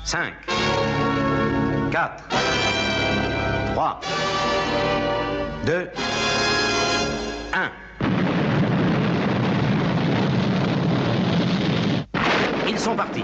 5, 4, 3, 2, 1. Ils sont partis.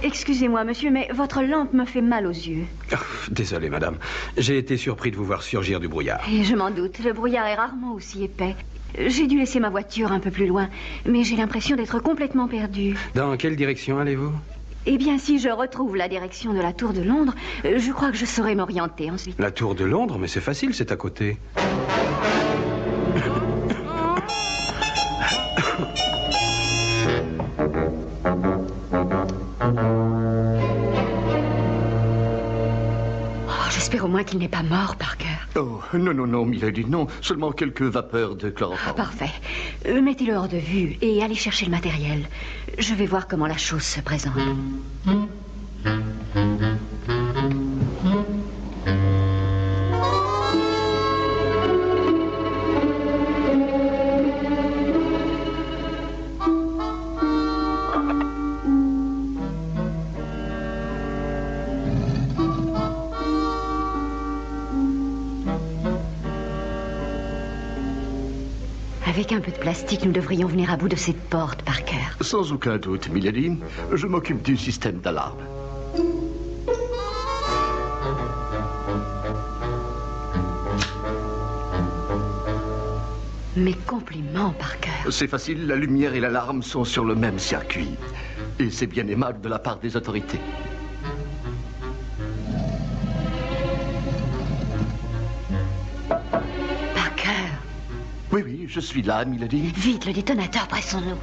Excusez-moi, monsieur, mais votre lampe me fait mal aux yeux. Oh, désolé, madame. J'ai été surpris de vous voir surgir du brouillard. Et je m'en doute. Le brouillard est rarement aussi épais. J'ai dû laisser ma voiture un peu plus loin, mais j'ai l'impression d'être complètement perdue. Dans quelle direction allez-vous? Eh bien, si je retrouve la direction de la Tour de Londres, je crois que je saurai m'orienter ensuite. La Tour de Londres? Mais c'est facile, c'est à côté. J'espère au moins qu'il n'est pas mort, Parker. Oh, non, non, non, Milady, non. Seulement quelques vapeurs de chloroforme. Parfait. Mettez-le hors de vue et allez chercher le matériel. Je vais voir comment la chose se présente. Avec un peu de plastique, nous devrions venir à bout de cette porte, Parker. Sans aucun doute, Milady. Je m'occupe du système d'alarme. Mes compliments, Parker. C'est facile, la lumière et l'alarme sont sur le même circuit. Et c'est bien aimable de la part des autorités. Oui, oui, je suis là, Milady. Vite, le détonateur, pressons-nous.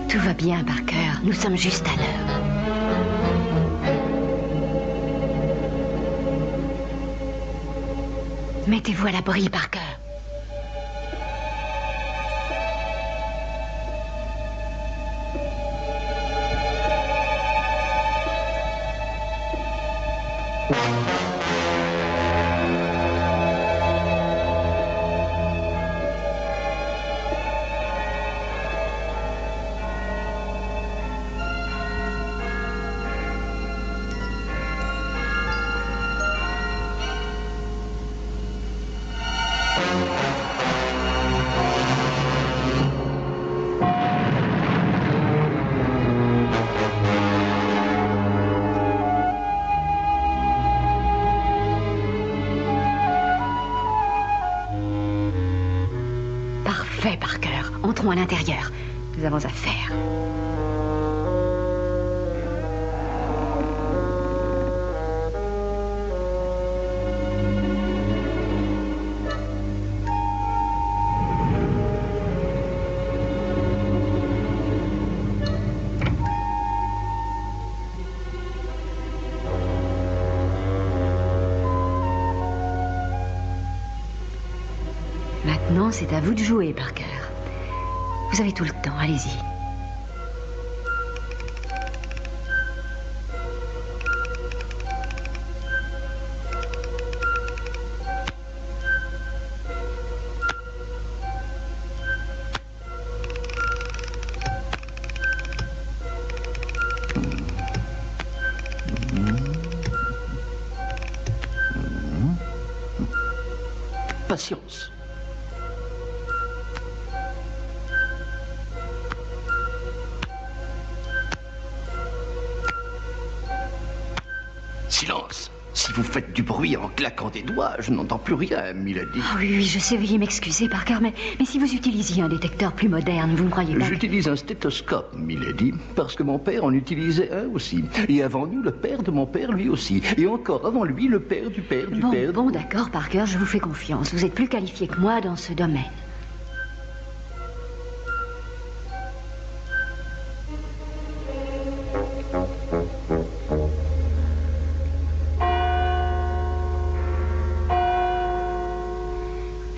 Tout va bien, Parker. Nous sommes juste à l'heure. Mettez-vous à l'abri, Parker. entrons à l'intérieur. Nous avons affaire. Maintenant, c'est à vous de jouer, Parker. Vous avez tout le temps, allez-y. Patience. Silence. Si vous faites du bruit en claquant des doigts, je n'entends plus rien, milady. Oh, oui, je sais, veuillez m'excuser, Parker, mais si vous utilisiez un détecteur plus moderne, vous ne croyez pas... J'utilise un stéthoscope, milady, parce que mon père en utilisait un aussi. Et avant nous, le père de mon père, lui aussi. Et encore avant lui, le père du père du père... Bon, d'accord, Parker, je vous fais confiance. Vous êtes plus qualifié que moi dans ce domaine.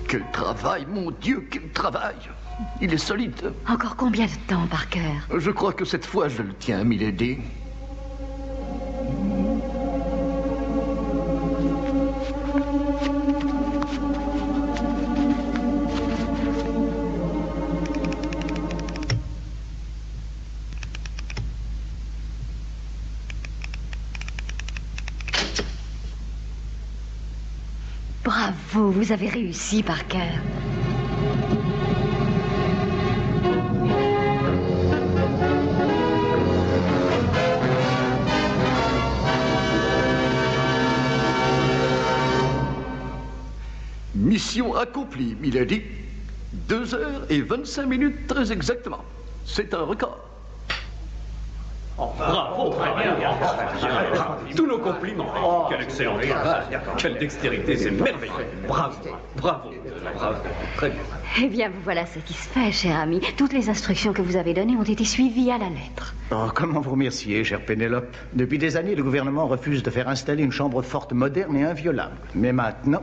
Quel travail, mon Dieu, quel travail! Il est solide. Encore combien de temps, Parker? Je crois que cette fois, je le tiens, milady. Bravo, vous avez réussi, Parker. Mission accomplie, milady. 2h25 très exactement. C'est un record. Bravo, très bien. Tous nos compliments. Quel excellent travail. Quelle dextérité, c'est merveilleux. Bravo, bravo, bravo. Très bien. Eh bien, vous voilà satisfait, cher ami. Toutes les instructions que vous avez données ont été suivies à la lettre. Oh, comment vous remercier, chère Pénélope. Depuis des années, le gouvernement refuse de faire installer une chambre forte moderne et inviolable. Mais maintenant,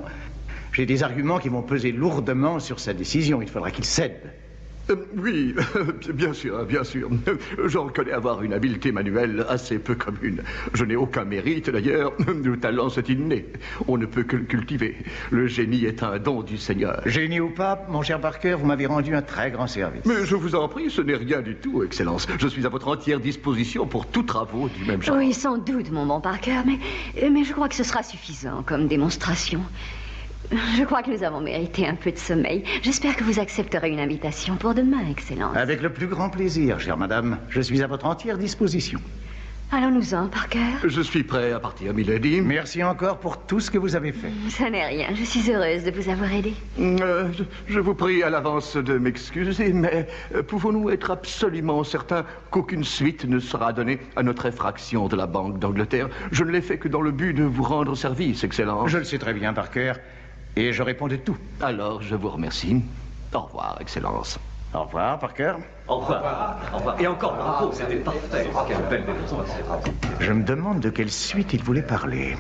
j'ai des arguments qui vont peser lourdement sur sa décision. Il faudra qu'il cède. Oui, bien sûr, bien sûr. Je reconnais avoir une habileté manuelle assez peu commune. Je n'ai aucun mérite, d'ailleurs. Le talent, c'est inné. On ne peut que le cultiver. Le génie est un don du Seigneur. Génie ou pas, mon cher Parker, vous m'avez rendu un très grand service. Mais je vous en prie, ce n'est rien du tout, Excellence. Je suis à votre entière disposition pour tous travaux du même genre. Oui, sans doute, mon bon Parker, mais je crois que ce sera suffisant comme démonstration. Je crois que nous avons mérité un peu de sommeil. J'espère que vous accepterez une invitation pour demain, Excellence. Avec le plus grand plaisir, chère madame. Je suis à votre entière disposition. Allons-nous-en, Parker. Je suis prêt à partir, milady. Merci encore pour tout ce que vous avez fait. Ça n'est rien. Je suis heureuse de vous avoir aidé. Je vous prie à l'avance de m'excuser, mais pouvons-nous être absolument certains qu'aucune suite ne sera donnée à notre effraction de la Banque d'Angleterre? Je ne l'ai fait que dans le but de vous rendre service, Excellence. Je le sais très bien, Parker, et je réponds de tout. Alors, je vous remercie. Au revoir, Excellence. Au revoir, Parker. Au revoir. Au revoir. Et encore bravo, c'était parfait. Quelle belle démonstration. Je me demande de quelle suite il voulait parler.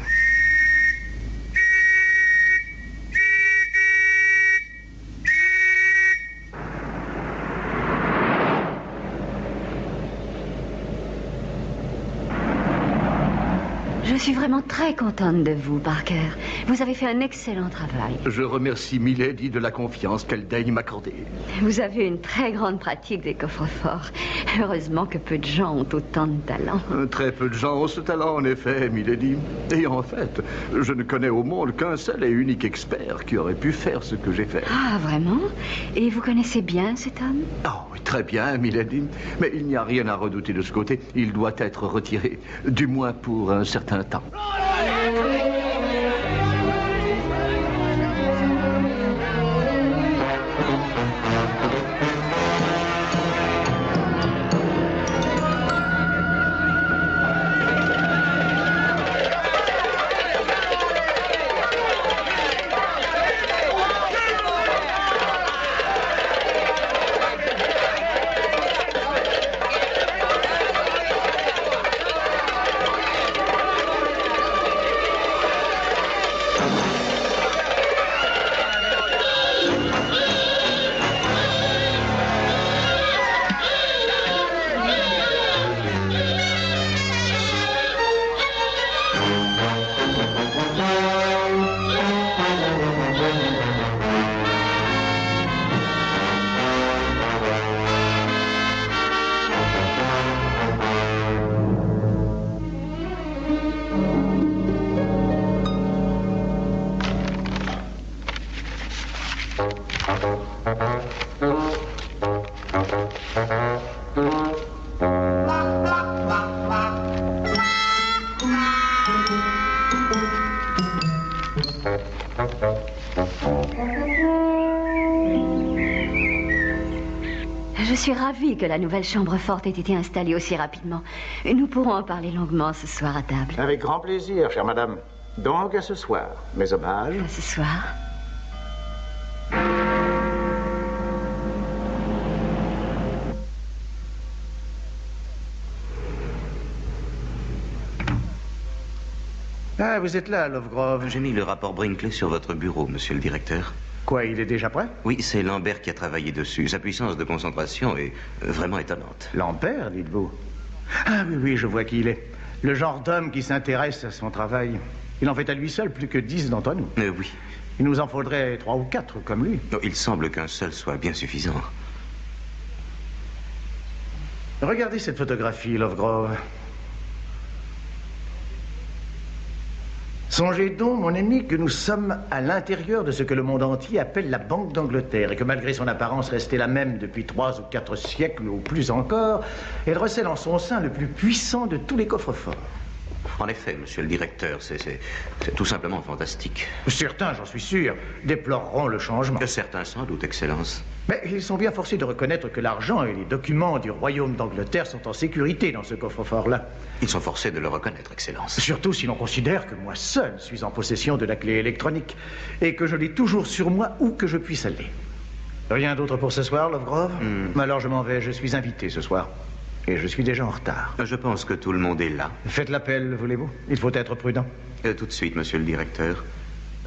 Je suis vraiment très contente de vous, Parker. Vous avez fait un excellent travail. Je remercie Milady de la confiance qu'elle daigne m'accorder. Vous avez une très grande pratique des coffres-forts. Heureusement que peu de gens ont autant de talent. Très peu de gens ont ce talent, en effet, Milady. Et en fait, je ne connais au monde qu'un seul et unique expert qui aurait pu faire ce que j'ai fait. Ah, vraiment? Et vous connaissez bien cet homme? Oh, oui, très bien, Milady. Mais il n'y a rien à redouter de ce côté. Il doit être retiré, du moins pour un certain temps. Je suis ravie que la nouvelle chambre forte ait été installée aussi rapidement. Nous pourrons en parler longuement ce soir à table. Avec grand plaisir, chère madame. Donc, à ce soir. Mes hommages. À ce soir. Ah, vous êtes là, Lovegrove. J'ai mis le rapport Brinkley sur votre bureau, monsieur le directeur. Quoi, il est déjà prêt? Oui, c'est Lambert qui a travaillé dessus. Sa puissance de concentration est vraiment étonnante. Lambert, dites-vous? Ah oui, oui, je vois qui il est. Le genre d'homme qui s'intéresse à son travail. Il en fait à lui seul plus que 10 d'entre nous. Oui. Il nous en faudrait 3 ou 4 comme lui. Non, il semble qu'un seul soit bien suffisant. Regardez cette photographie, Lovegrove. Songez donc, mon ami, que nous sommes à l'intérieur de ce que le monde entier appelle la Banque d'Angleterre et que malgré son apparence restée la même depuis 3 ou 4 siècles ou plus encore, elle recèle en son sein le plus puissant de tous les coffres-forts. En effet, monsieur le directeur, c'est tout simplement fantastique. Certains, j'en suis sûr, déploreront le changement. Certains sans doute, Excellence. Mais ils sont bien forcés de reconnaître que l'argent et les documents du royaume d'Angleterre sont en sécurité dans ce coffre-fort-là. Ils sont forcés de le reconnaître, Excellence. Surtout si l'on considère que moi seul suis en possession de la clé électronique et que je l'ai toujours sur moi où que je puisse aller. Rien d'autre pour ce soir, Lovegrove? Alors je m'en vais, je suis invité ce soir. Et je suis déjà en retard. Je pense que tout le monde est là. Faites l'appel, voulez-vous? Il faut être prudent. Tout de suite, monsieur le directeur.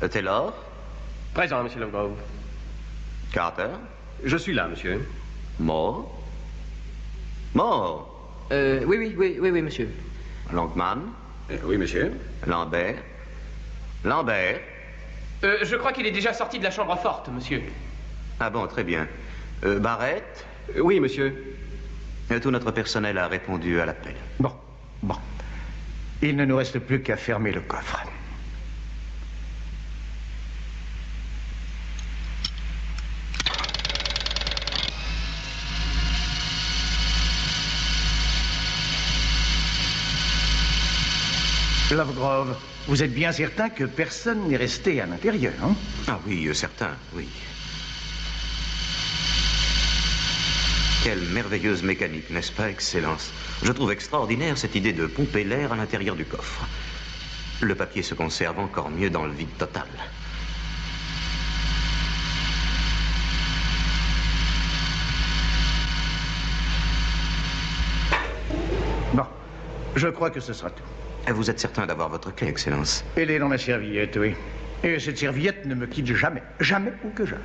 Taylor? Présent, monsieur Lovegrove. Carter? Je suis là, monsieur. Moore? Moore? Oui, monsieur. Longman? Oui, monsieur. Lambert? Lambert? Je crois qu'il est déjà sorti de la chambre forte, monsieur. Ah bon, très bien. Barrett? Oui, monsieur. Tout notre personnel a répondu à l'appel. Bon. Il ne nous reste plus qu'à fermer le coffre. Lovegrove, vous êtes bien certain que personne n'est resté à l'intérieur, hein? Ah oui, certain, oui. Quelle merveilleuse mécanique, n'est-ce pas, Excellence? Je trouve extraordinaire cette idée de pomper l'air à l'intérieur du coffre. Le papier se conserve encore mieux dans le vide total. Bon, je crois que ce sera tout. Vous êtes certain d'avoir votre clé, Excellence? Elle est dans ma serviette, oui. Et cette serviette ne me quitte jamais. Jamais ou que jamais.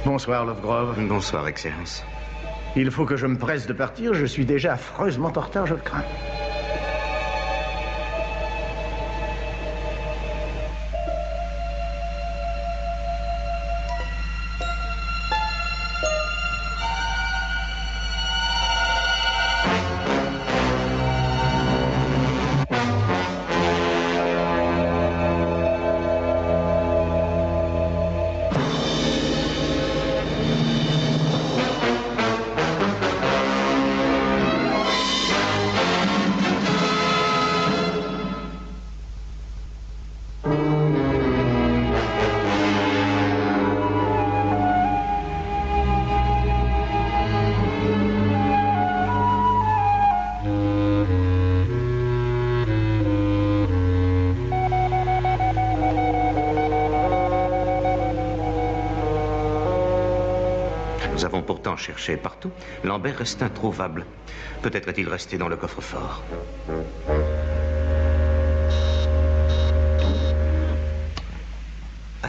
Bonsoir, Lovegrove. Bonsoir, Excellence. Il faut que je me presse de partir. Je suis déjà affreusement en retard, je le crains. Cherché partout, Lambert reste introuvable. Peut-être est-il resté dans le coffre-fort.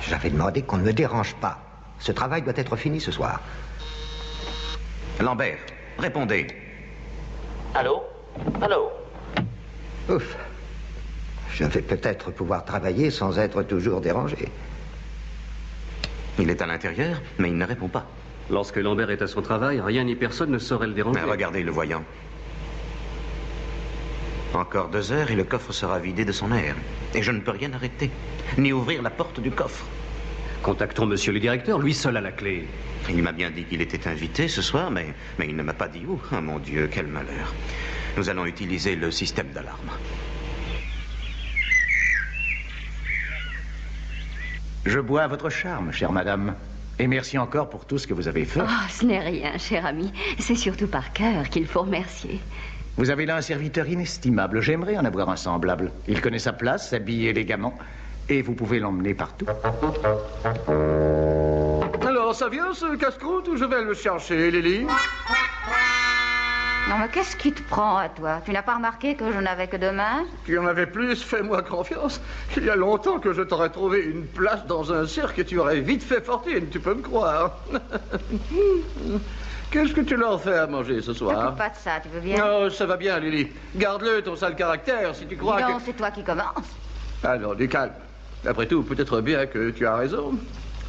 J'avais demandé qu'on ne me dérange pas. Ce travail doit être fini ce soir. Lambert, répondez. Allô? Ouf. Je vais peut-être pouvoir travailler sans être toujours dérangé. Il est à l'intérieur, mais il ne répond pas. Lorsque Lambert est à son travail, rien ni personne ne saurait le déranger. Mais regardez le voyant. Encore 2 heures et le coffre sera vidé de son air. Et je ne peux rien arrêter, ni ouvrir la porte du coffre. Contactons monsieur le directeur, lui seul a la clé. Il m'a bien dit qu'il était invité ce soir, mais il ne m'a pas dit où. Oh mon Dieu, quel malheur. Nous allons utiliser le système d'alarme. Je bois à votre charme, chère madame. Et merci encore pour tout ce que vous avez fait. Oh, ce n'est rien, cher ami. C'est surtout Parker qu'il faut remercier. Vous avez là un serviteur inestimable. J'aimerais en avoir un semblable. Il connaît sa place, s'habille élégamment, et vous pouvez l'emmener partout. Alors, ça vient ce casse-croûte ou je vais le chercher, Lily? Non, mais qu'est-ce qui te prend à toi? Tu n'as pas remarqué que je n'avais que 2 mains? Tu en avais plus, fais-moi confiance. Il y a longtemps que je t'aurais trouvé une place dans un cirque et tu aurais vite fait fortune, tu peux me croire. Qu'est-ce que tu leur fais à manger ce soir? T'occupe pas de ça, tu veux bien? Oh, ça va bien, Lily. Garde-le, ton sale caractère, si tu crois Non, que... c'est toi qui commences. Alors, du calme. Après tout, peut-être bien que tu as raison.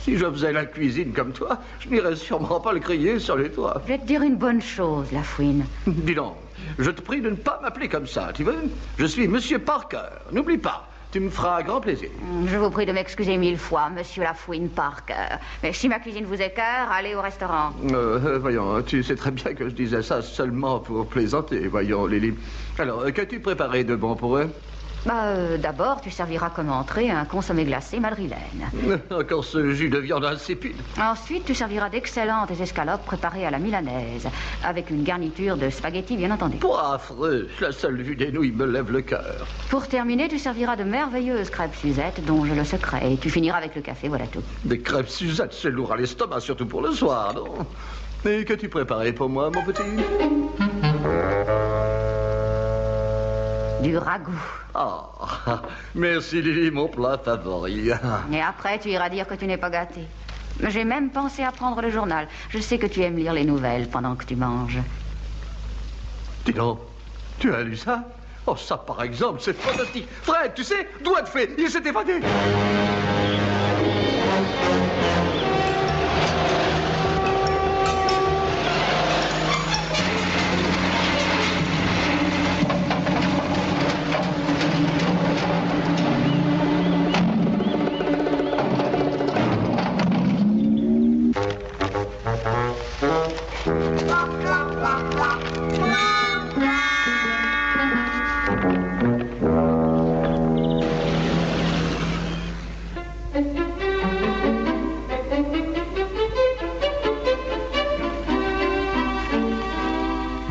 Si je faisais la cuisine comme toi, je n'irais sûrement pas le crier sur les toits. Je vais te dire une bonne chose, la fouine. Dis donc, je te prie de ne pas m'appeler comme ça, tu veux? Je suis Monsieur Parker, n'oublie pas. Tu me feras un grand plaisir. Je vous prie de m'excuser 1000 fois, monsieur Lafouine Parker. Mais si ma cuisine vous écœure, allez au restaurant. Voyons, tu sais très bien que je disais ça seulement pour plaisanter, voyons, Lily. Alors, qu'as-tu préparé de bon pour eux? D'abord, tu serviras comme entrée un consommé glacé madrilène. Encore ce jus de viande insipide. Ensuite, tu serviras d'excellentes escalopes préparées à la milanaise, avec une garniture de spaghettis, bien entendu. Pas affreux, la seule vue des nouilles me lève le cœur. Pour terminer, tu serviras de merveilleuses crêpes Suzette, dont j'ai le secret, et tu finiras avec le café, voilà tout. Des crêpes Suzette, c'est lourd à l'estomac, surtout pour le soir, non? Et qu'as-tu préparé pour moi, mon petit? Du ragoût. Ah, merci Lily, mon plat favori. Et après, tu iras dire que tu n'es pas gâté. J'ai même pensé à prendre le journal. Je sais que tu aimes lire les nouvelles pendant que tu manges. Dis donc, tu as lu ça? Oh, ça, par exemple, c'est fantastique. Fred, tu sais, doigt de fée, il s'est évadé.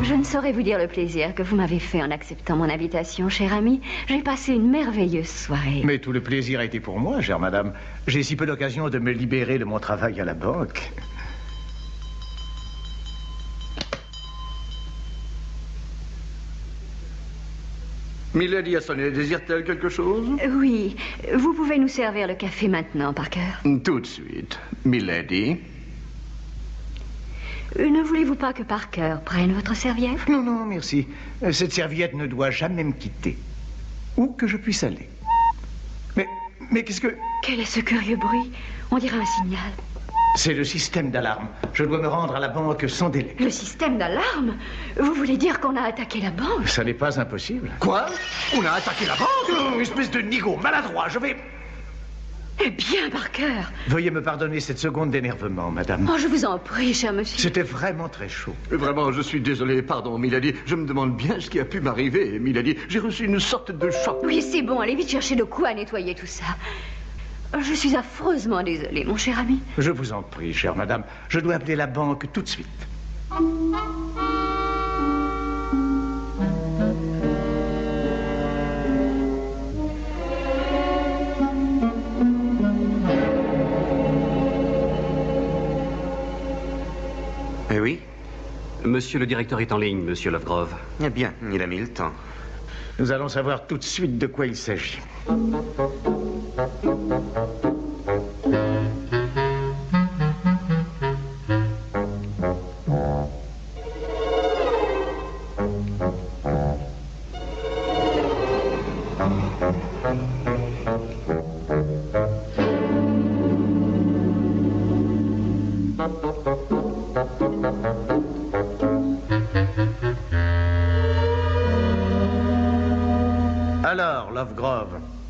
Je ne saurais vous dire le plaisir que vous m'avez fait en acceptant mon invitation, cher ami. J'ai passé une merveilleuse soirée. Mais tout le plaisir a été pour moi, chère madame. J'ai si peu d'occasion de me libérer de mon travail à la banque. Milady a sonné. Désire-t-elle quelque chose? Oui, vous pouvez nous servir le café maintenant, Parker. Tout de suite. Milady. Ne voulez-vous pas que Parker prenne votre serviette? Non, non, merci. Cette serviette ne doit jamais me quitter. Où que je puisse aller. Mais qu'est-ce que... Quel est ce curieux bruit? On dirait un signal. C'est le système d'alarme. Je dois me rendre à la banque sans délai. Le système d'alarme? Vous voulez dire qu'on a attaqué la banque? Ça n'est pas impossible. Quoi? On a attaqué la banque? Oh, espèce de nigaud maladroit, je vais... Eh bien, Parker. Veuillez me pardonner cette seconde d'énervement, madame. Oh, je vous en prie, cher monsieur. C'était vraiment très chaud. Vraiment, je suis désolé. Pardon, Milady. Je me demande bien ce qui a pu m'arriver, Milady. J'ai reçu une sorte de choc. Oui, c'est bon. Allez vite chercher de quoi nettoyer tout ça. Je suis affreusement désolée, mon cher ami. Je vous en prie, chère madame. Je dois appeler la banque tout de suite. Eh oui? Monsieur le directeur est en ligne, monsieur Lovegrove. Eh bien, il a mis le temps. Nous allons savoir tout de suite de quoi il s'agit.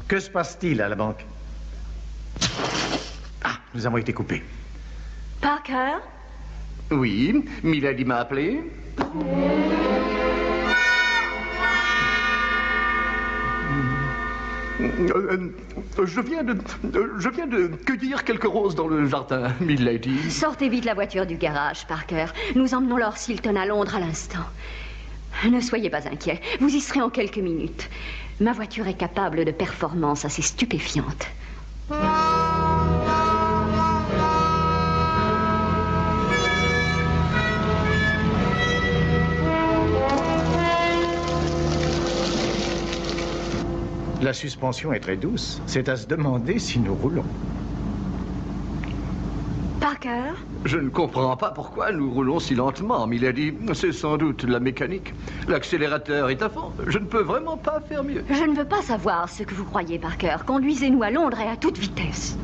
Que se passe-t-il à la banque? Ah, nous avons été coupés. Parker? Oui, Milady m'a appelé. Je viens de cueillir quelques roses dans le jardin, Milady. Sortez vite la voiture du garage, Parker. Nous emmenons Lord Silton à Londres à l'instant. Ne soyez pas inquiet. Vous y serez en quelques minutes. Ma voiture est capable de performances assez stupéfiantes. La suspension est très douce. C'est à se demander si nous roulons. Parker? Je ne comprends pas pourquoi nous roulons si lentement, Milady. C'est sans doute la mécanique. L'accélérateur est à fond. Je ne peux vraiment pas faire mieux. Je ne veux pas savoir ce que vous croyez, Parker. Conduisez-nous à Londres et à toute vitesse.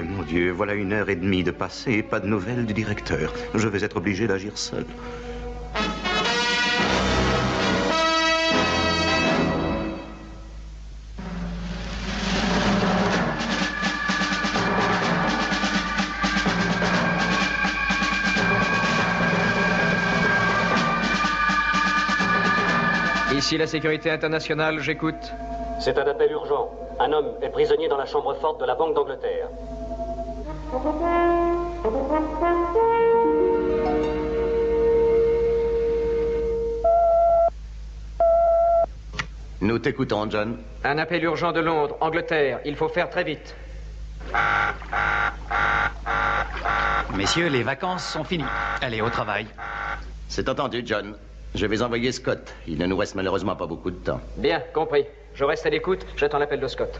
Mon Dieu, voilà 1h30 de passé et pas de nouvelles du directeur. Je vais être obligé d'agir seul. Ici la sécurité internationale, j'écoute. C'est un appel urgent. Un homme est prisonnier dans la chambre forte de la Banque d'Angleterre. Nous t'écoutons, John. Un appel urgent de Londres, Angleterre. Il faut faire très vite. Messieurs, les vacances sont finies. Allez, au travail. C'est entendu, John. Je vais envoyer Scott. Il ne nous reste malheureusement pas beaucoup de temps. Bien, compris. Je reste à l'écoute. J'attends l'appel de Scott.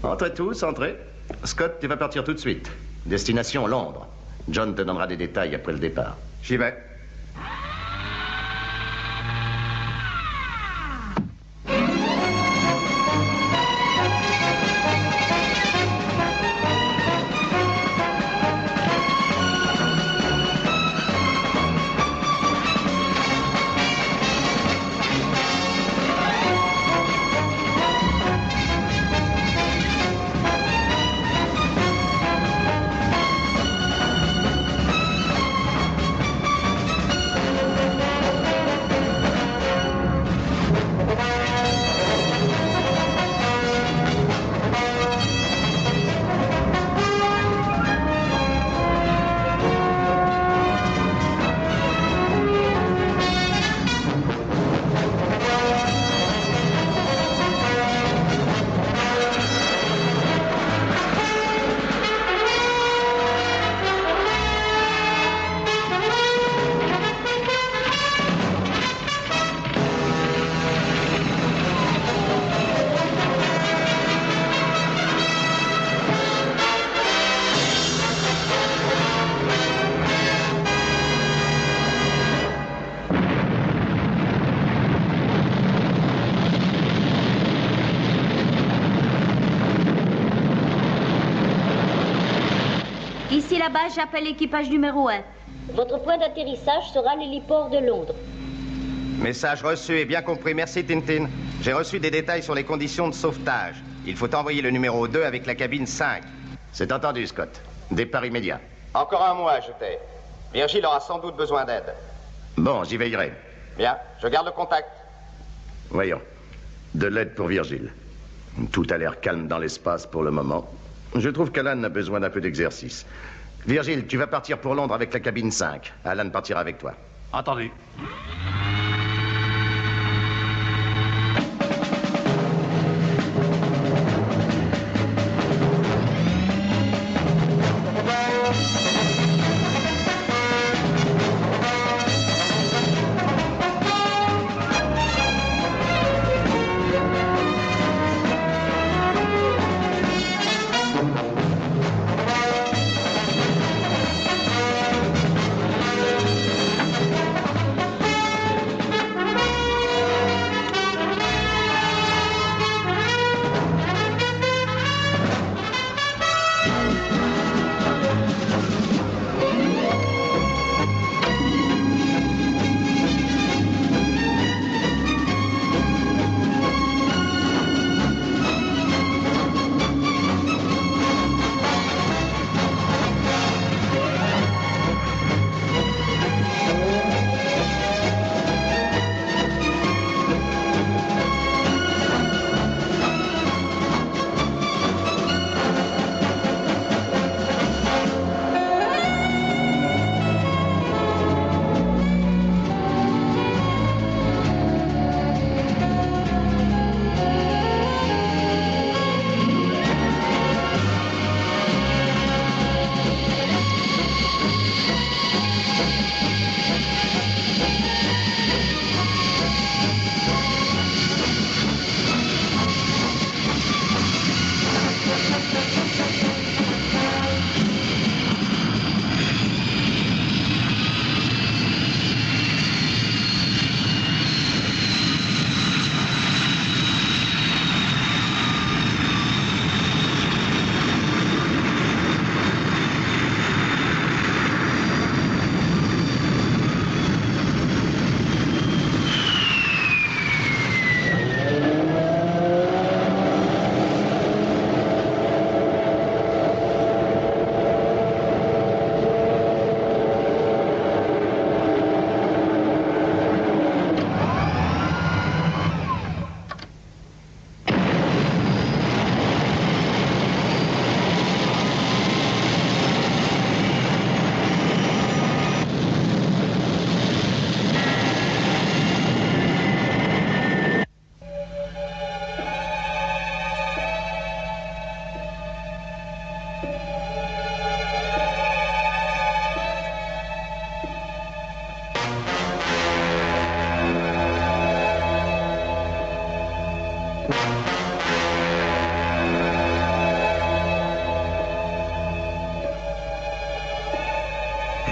Entrez tous, entrez. Scott, tu vas partir tout de suite. Destination Londres. John te donnera des détails après le départ. J'y vais. Ici là-bas, j'appelle l'équipage numéro 1. Votre point d'atterrissage sera l'héliport de Londres. Message reçu et bien compris. Merci, Tintin. J'ai reçu des détails sur les conditions de sauvetage. Il faut envoyer le numéro 2 avec la cabine 5. C'est entendu, Scott. Départ immédiat. Encore un mot à ajouter. Virgile aura sans doute besoin d'aide. Bon, j'y veillerai. Bien, je garde le contact. Voyons. De l'aide pour Virgile. Tout a l'air calme dans l'espace pour le moment. Je trouve qu'Alan a besoin d'un peu d'exercice. Virgile, tu vas partir pour Londres avec la cabine 5. Alan partira avec toi. Entendu.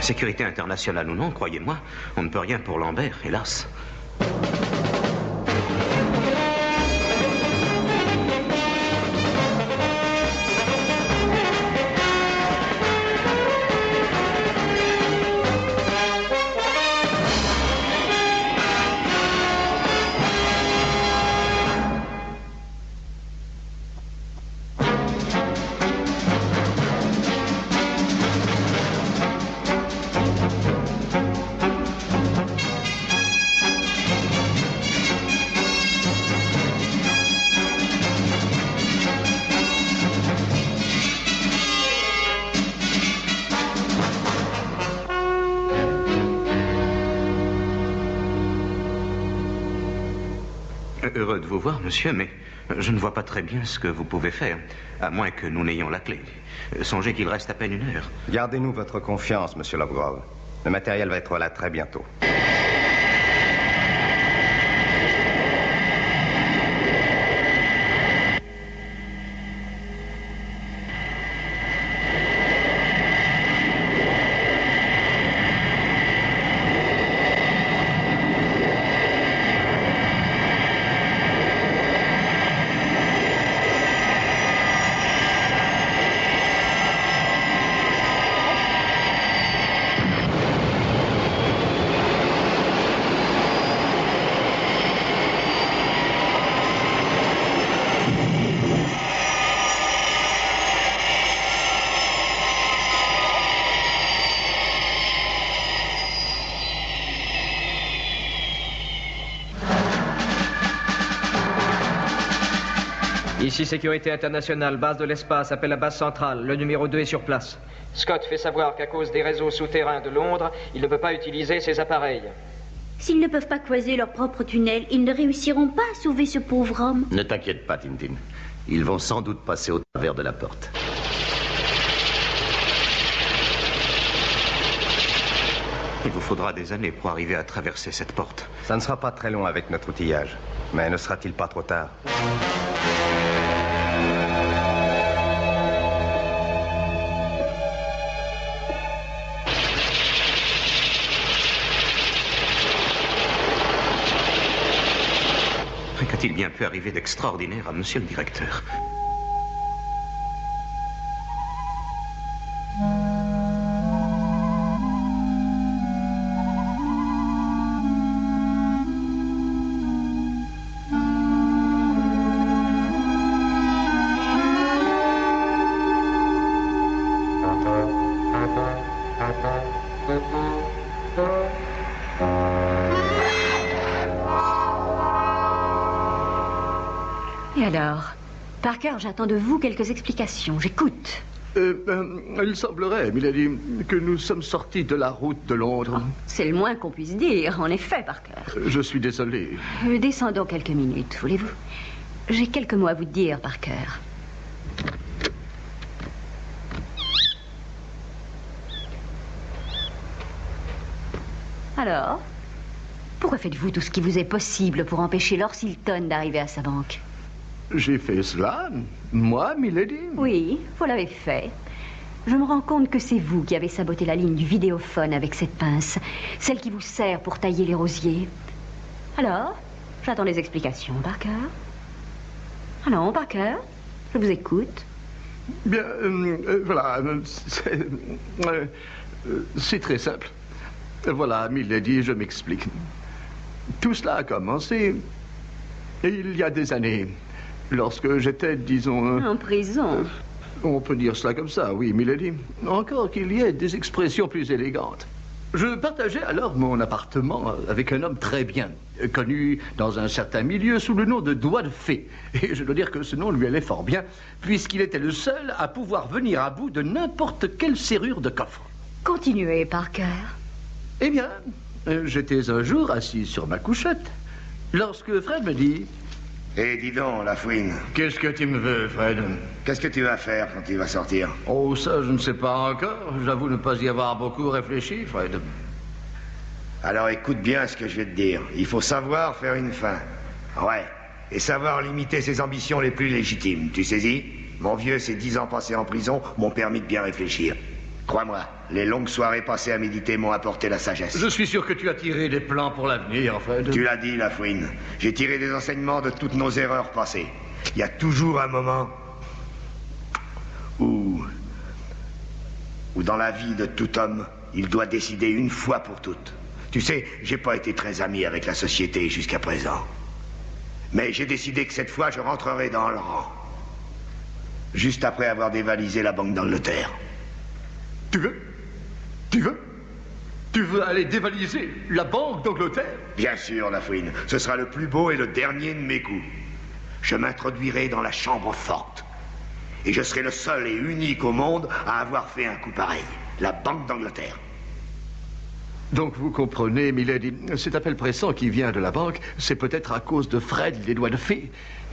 Sécurité internationale ou non, croyez-moi, on ne peut rien pour Lambert, hélas. Heureux de vous voir, monsieur, mais je ne vois pas très bien ce que vous pouvez faire, à moins que nous n'ayons la clé. Songez qu'il reste à peine 1 heure. Gardez-nous votre confiance, monsieur Lovegrove. Le matériel va être là très bientôt. Ici Sécurité Internationale, base de l'espace, appel à base centrale. Le numéro 2 est sur place. Scott fait savoir qu'à cause des réseaux souterrains de Londres, il ne peut pas utiliser ses appareils. S'ils ne peuvent pas creuser leur propre tunnel, ils ne réussiront pas à sauver ce pauvre homme. Ne t'inquiète pas, Tintin. Ils vont sans doute passer au travers de la porte. Il vous faudra des années pour arriver à traverser cette porte. Ça ne sera pas très long avec notre outillage. Mais ne sera-t-il pas trop tard? Qu'a-t-il bien pu arriver d'extraordinaire à monsieur le directeur? Et alors, Parker, j'attends de vous quelques explications. J'écoute. Il semblerait, Milady, que nous sommes sortis de la route de Londres. Oh, c'est le moins qu'on puisse dire, en effet, Parker. Je suis désolé. Descendons quelques minutes, voulez-vous? J'ai quelques mots à vous dire, Parker. Alors, pourquoi faites-vous tout ce qui vous est possible pour empêcher Lord Silton d'arriver à sa banque? J'ai fait cela, moi, Milady? Oui, vous l'avez fait. Je me rends compte que c'est vous qui avez saboté la ligne du vidéophone avec cette pince, celle qui vous sert pour tailler les rosiers. Alors, j'attends les explications, Parker. Alors, Parker, je vous écoute. Bien, voilà, c'est très simple. Voilà, Milady, je m'explique. Tout cela a commencé il y a des années. Lorsque j'étais, disons... En prison. On peut dire cela comme ça, oui, Milady. Encore qu'il y ait des expressions plus élégantes. Je partageais alors mon appartement avec un homme très bien connu dans un certain milieu sous le nom de Doigt de Fée. Et je dois dire que ce nom lui allait fort bien, puisqu'il était le seul à pouvoir venir à bout de n'importe quelle serrure de coffre. Continuez, Parker. Eh bien, j'étais un jour assis sur ma couchette, lorsque Fred me dit... Eh, dis donc, la fouine. Qu'est-ce que tu me veux, Fred? Qu'est-ce que tu vas faire quand il va sortir? Oh, ça, je ne sais pas encore. J'avoue ne pas y avoir beaucoup réfléchi, Fred. Alors écoute bien ce que je vais te dire. Il faut savoir faire une fin. Ouais. Et savoir limiter ses ambitions les plus légitimes. Tu saisis? Mon vieux, ces 10 ans passés en prison m'ont permis de bien réfléchir. Crois-moi, les longues soirées passées à méditer m'ont apporté la sagesse. Je suis sûr que tu as tiré des plans pour l'avenir, Fred. Tu l'as dit, Lafouine. J'ai tiré des enseignements de toutes nos erreurs passées. Il y a toujours un moment où dans la vie de tout homme, il doit décider une fois pour toutes. Tu sais, j'ai pas été très ami avec la société jusqu'à présent. Mais j'ai décidé que cette fois, je rentrerai dans le rang. Juste après avoir dévalisé la Banque d'Angleterre. Tu veux aller dévaliser la Banque d'Angleterre? Bien sûr, Lafouine. Ce sera le plus beau et le dernier de mes coups. Je m'introduirai dans la chambre forte. Et je serai le seul et unique au monde à avoir fait un coup pareil. La Banque d'Angleterre. Donc vous comprenez, Milady, cet appel pressant qui vient de la banque, c'est peut-être à cause de Fred, les doigts de fée.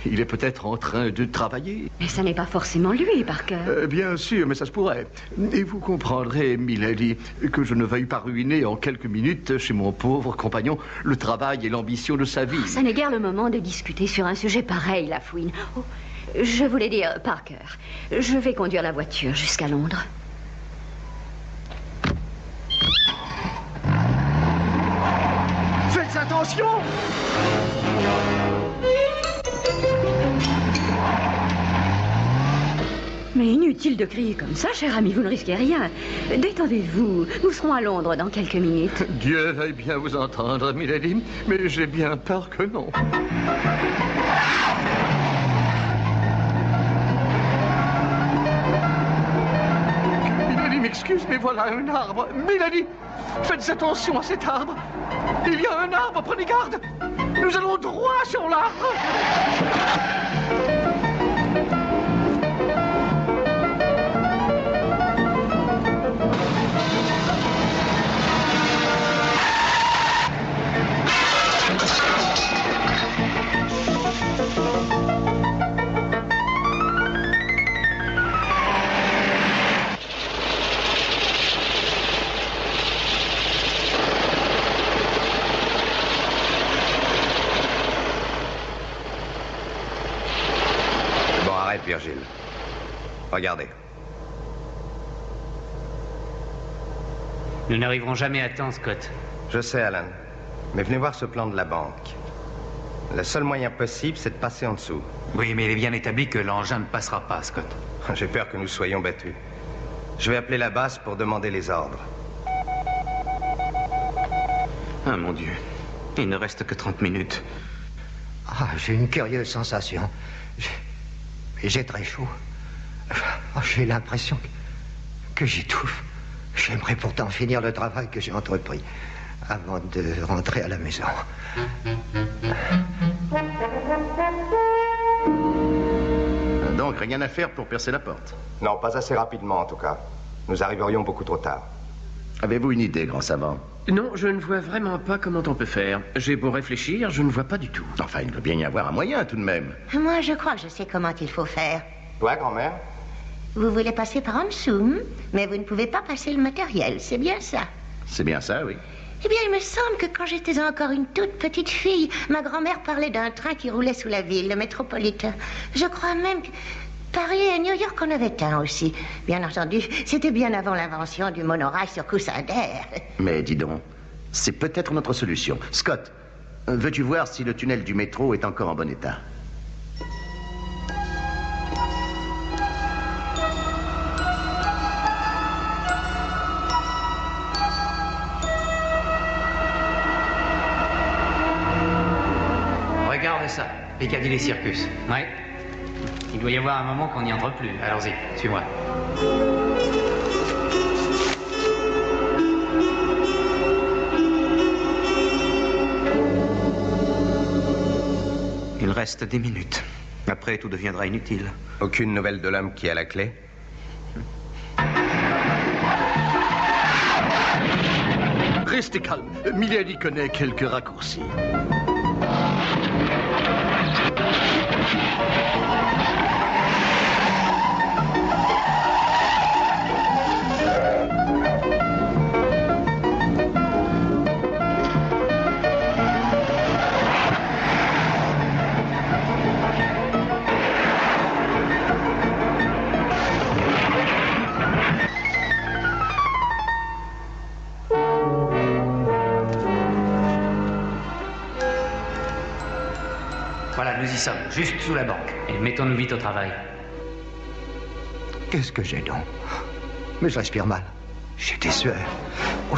Il est peut-être en train de travailler. Mais ça n'est pas forcément lui, Parker. Bien sûr, mais ça se pourrait. Et vous comprendrez, Milady, que je ne veuille pas ruiner en quelques minutes chez mon pauvre compagnon le travail et l'ambition de sa vie. Ça n'est guère le moment de discuter sur un sujet pareil, Lafouine. Oh, je voulais dire, Parker, je vais conduire la voiture jusqu'à Londres. Faites attention! Mais inutile de crier comme ça, cher ami, vous ne risquez rien. Détendez-vous, nous serons à Londres dans quelques minutes. Dieu veuille bien vous entendre, Milady, mais j'ai bien peur que non. Milady m'excuse, mais voilà un arbre. Milady, faites attention à cet arbre. Il y a un arbre, prenez garde. Nous allons droit sur l'arbre. Virgile. Regardez. Nous n'arriverons jamais à temps, Scott. Je sais, Alan. Mais venez voir ce plan de la banque. Le seul moyen possible, c'est de passer en dessous. Oui, mais il est bien établi que l'engin ne passera pas, Scott. J'ai peur que nous soyons battus. Je vais appeler la base pour demander les ordres. Ah, mon Dieu. Il ne reste que 30 minutes. Ah, j'ai une curieuse sensation. J'ai très chaud. J'ai l'impression que j'étouffe. J'aimerais pourtant finir le travail que j'ai entrepris avant de rentrer à la maison. Donc, rien à faire pour percer la porte? Non, pas assez rapidement en tout cas. Nous arriverions beaucoup trop tard. Avez-vous une idée, grand savant? Non, je ne vois vraiment pas comment on peut faire. J'ai beau réfléchir, je ne vois pas du tout. Enfin, il doit bien y avoir un moyen, tout de même. Moi, je crois que je sais comment il faut faire. Toi, grand-mère? Vous voulez passer par en dessous, mais vous ne pouvez pas passer le matériel, c'est bien ça? C'est bien ça, oui. Eh bien, il me semble que quand j'étais encore une toute petite fille, ma grand-mère parlait d'un train qui roulait sous la ville, le métropolitain. Je crois même que Paris et New York en avaient un aussi. Bien entendu, c'était bien avant l'invention du monorail sur coussin d'air. Mais dis donc, c'est peut-être notre solution. Scott, veux-tu voir si le tunnel du métro est encore en bon état? Regarde ça, Piccadilly Circus. Ouais. Il doit y avoir un moment qu'on n'y entre plus. Allons-y, suis-moi. Il reste 10 minutes. Après, tout deviendra inutile. Aucune nouvelle de l'homme qui a la clé? Restez calme. Milady connaît quelques raccourcis. nous y sommes, juste sous la banque. Et mettons-nous vite au travail. Qu'est-ce que j'ai donc? Mais je respire mal. J'ai des sueurs. Oh,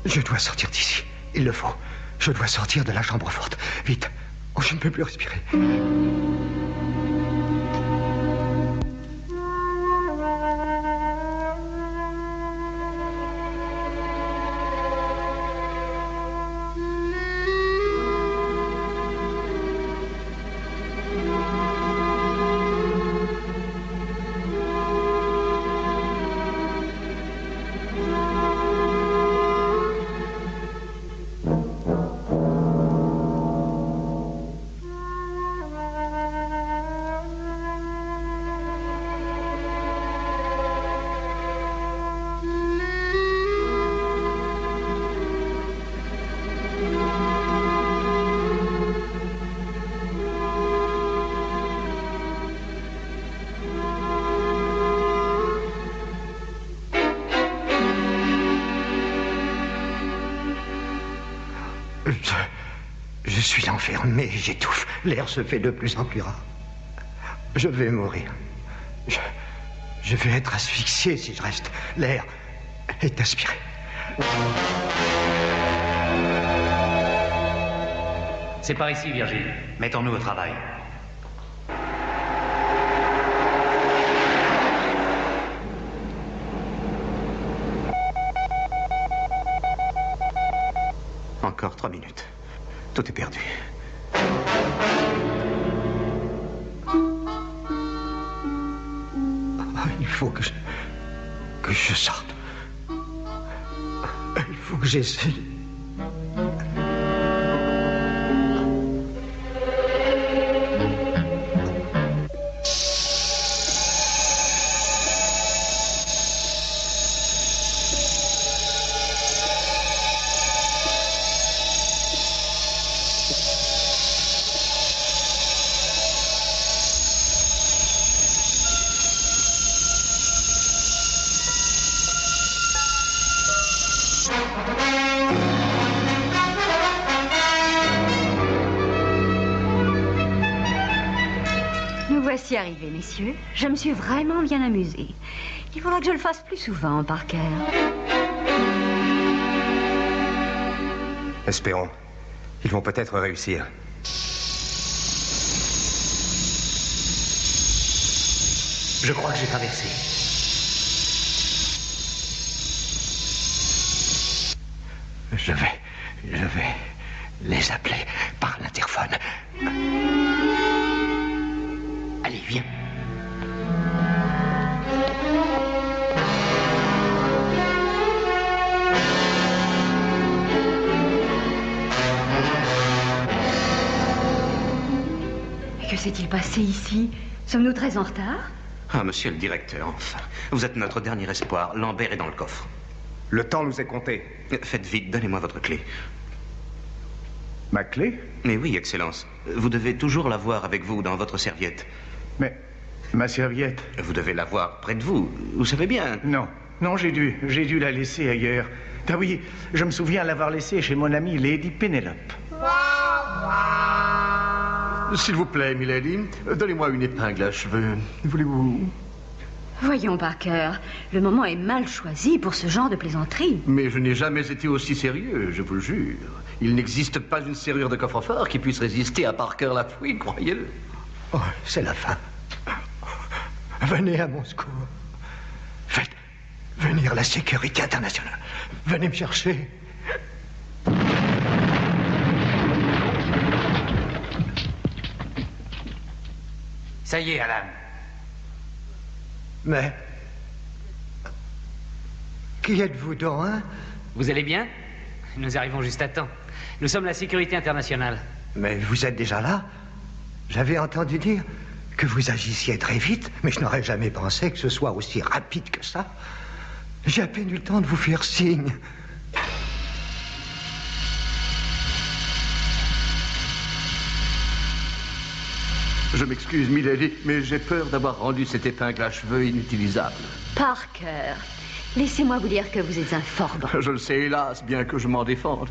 je dois sortir d'ici. Il le faut. Je dois sortir de la chambre forte. Vite. Oh, je ne peux plus respirer. Je suis enfermé, j'étouffe. L'air se fait de plus en plus rare. Je vais mourir. Je vais être asphyxié si je reste. L'air est aspiré. C'est par ici, Virgile. Mettons-nous au travail. Encore 3 minutes. Tout est perdu. Il faut que je sorte. Il faut que j'essaie. Voici arrivé, messieurs. Je me suis vraiment bien amusée. Il faudra que je le fasse plus souvent, Parker. Espérons. Ils vont peut-être réussir. Je crois que j'ai traversé. Je vais les appeler par l'interphone. Allez, viens. Que s'est-il passé ici? Sommes-nous très en retard? Ah, monsieur le directeur, enfin. Vous êtes notre dernier espoir. Lambert est dans le coffre. Le temps nous est compté. Faites vite, donnez-moi votre clé. Ma clé? Mais oui, Excellence. Vous devez toujours l'avoir avec vous dans votre serviette. Mais ma serviette? Vous devez l'avoir près de vous. Vous savez bien. Non, j'ai dû la laisser ailleurs. Ah oui, je me souviens l'avoir laissée chez mon amie Lady Penelope. S'il vous plaît, Milady, donnez-moi une épingle à cheveux. Voulez-vous? Voyons, Parker, le moment est mal choisi pour ce genre de plaisanterie. Mais je n'ai jamais été aussi sérieux, je vous le jure. Il n'existe pas une serrure de coffre-fort qui puisse résister à Parker Lafouine, croyez-le. Oh, c'est la fin. Venez à mon secours. Faites venir la sécurité internationale. Venez me chercher. Ça y est, Alan. Mais... Qui êtes-vous donc, hein? Vous allez bien? Nous arrivons juste à temps. Nous sommes la sécurité internationale. Mais vous êtes déjà là? J'avais entendu dire que vous agissiez très vite, mais je n'aurais jamais pensé que ce soit aussi rapide que ça. J'ai à peine eu le temps de vous faire signe. Je m'excuse, Milady, mais j'ai peur d'avoir rendu cette épingle à cheveux inutilisable. Parker, laissez-moi vous dire que vous êtes un fort bon. Je le sais, hélas, bien que je m'en défende.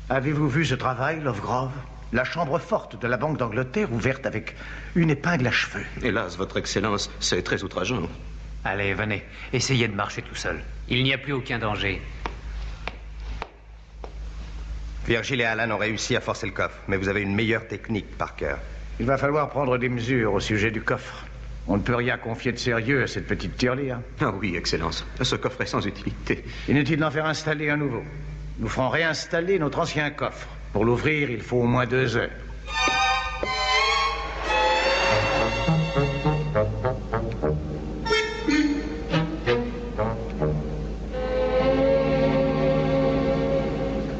Avez-vous vu ce travail, Lovegrove? La chambre forte de la Banque d'Angleterre ouverte avec une épingle à cheveux. Hélas, votre excellence, c'est très outrageant. Allez, venez, essayez de marcher tout seul. Il n'y a plus aucun danger. Virgile et Alan ont réussi à forcer le coffre, mais vous avez une meilleure technique, Parker. Il va falloir prendre des mesures au sujet du coffre. On ne peut rien confier de sérieux à cette petite tirelire. Ah oui, excellence. Ce coffre est sans utilité. Inutile d'en faire installer un nouveau. Nous ferons réinstaller notre ancien coffre. Pour l'ouvrir, il faut au moins 2 heures.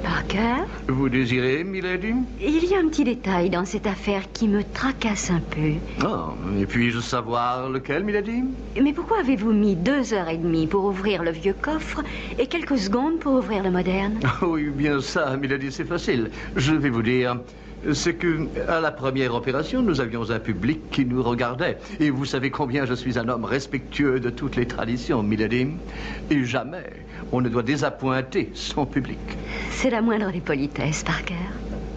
Parker? Vous désirez, milady? Il y a un petit détail dans cette affaire qui me tracasse un peu. Ah, et puis-je savoir lequel, milady? Mais pourquoi avez-vous mis 2h30 pour ouvrir le vieux coffre et quelques secondes pour ouvrir le moderne? Oui, bien ça, milady, c'est facile. Je vais vous dire... C'est que, à la première opération, nous avions un public qui nous regardait. Et vous savez combien je suis un homme respectueux de toutes les traditions, milady. Et jamais on ne doit désappointer son public. C'est la moindre des politesses, Parker.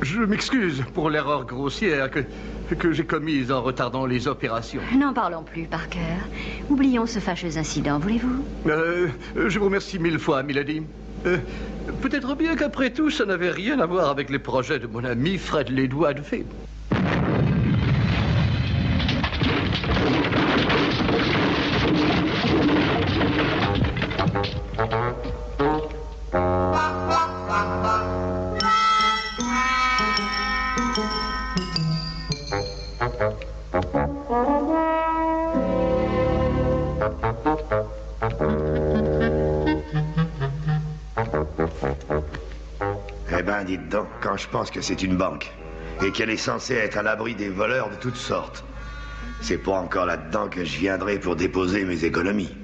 Je m'excuse pour l'erreur grossière que j'ai commise en retardant les opérations. N'en parlons plus, Parker. Oublions ce fâcheux incident, voulez-vous? Je vous remercie 1000 fois, milady. Peut-être bien qu'après tout, ça n'avait rien à voir avec les projets de mon ami Fred Ledoux de Fée. Eh ben, dites donc, quand je pense que c'est une banque et qu'elle est censée être à l'abri des voleurs de toutes sortes, c'est pas encore là-dedans que je viendrai pour déposer mes économies.